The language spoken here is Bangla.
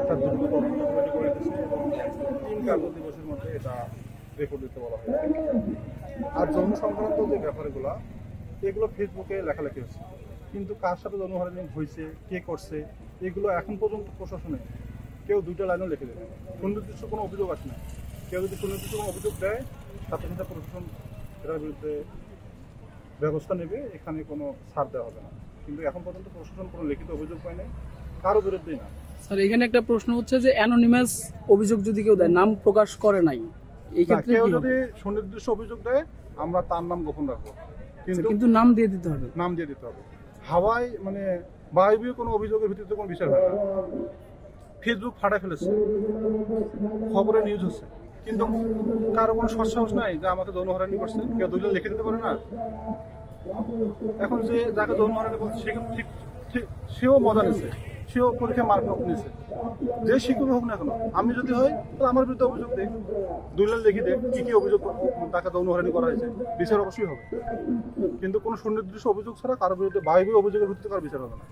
একটা দ্রুত তদন্ত কমিটি করে দিচ্ছে এবং 3 কার্যদিবসের মধ্যে এটা রেকর্ড দিতে বলা হয়েছে। আর যৌন সংক্রান্ত যে ব্যাপারগুলো এগুলো ফেসবুকে লেখালেখি হচ্ছে, কিন্তু কার সাথে যৌন হয়রানি হয়েছে, কে করছে, এগুলো এখন পর্যন্ত প্রশাসনে কেউ 2টা লাইনও লিখে দেবে। সুনির্দিষ্ট কোনো অভিযোগ আসে না। কেউ যদি সুনির্দিষ্ট কোনো অভিযোগ দেয় সাথে সাথে প্রশাসন এটার বিরুদ্ধে ব্যবস্থা নেবে, এখানে কোনো ছাড় দেওয়া হবে না। কিন্তু এখন পর্যন্ত প্রশাসন কোনো লিখিত অভিযোগ পায় নাই, কারো বিরুদ্ধেই না। স্যার, এখানে একটা প্রশ্ন হচ্ছে যে অ্যানোনিমাস অভিযোগ যদি কেউ দেয়, নাম প্রকাশ করে নাই, এই ক্ষেত্রে কেউ যদি সুনির্দিষ্ট অভিযোগ দেয় আমরা তার নাম গোপন রাখবো, কিন্তু নাম দিয়ে দিতে হবে। নাম দিয়ে দিতে হবে। হাওয়ায় মানে বায়বীয় কোনো অভিযোগের ভিত্তিতে কোনো বিচার হয় না। ফেসবুক ফাটায় ফেলেছে, খবরে নিউজ হচ্ছে, কিন্তু কারো কোনো সৎসাহস নাই যে আমাকে যৌন হয়রানি করছে, কেউ দলিল লিখে দিতে পারে না। এখন যে যাকে যৌন হয়রানি করছে সেও মজা নিচ্ছে, সেও পরীক্ষায় মার্ক নিচ্ছে, যে শিক্ষক হোক না কেন। আমি যদি হয় তাহলে আমার বিরুদ্ধে অভিযোগ দেখ, দলিল লিখে দেখ কি কি অভিযোগ তাকে যৌন হয়রানি করা হয়েছে, বিচার অবশ্যই হবে। কিন্তু কোনো সুনির্দিষ্ট অভিযোগ ছাড়া কারোর বিরুদ্ধে বায়বীয় অভিযোগের ভিত্তিতে কারো বিচার হবে না।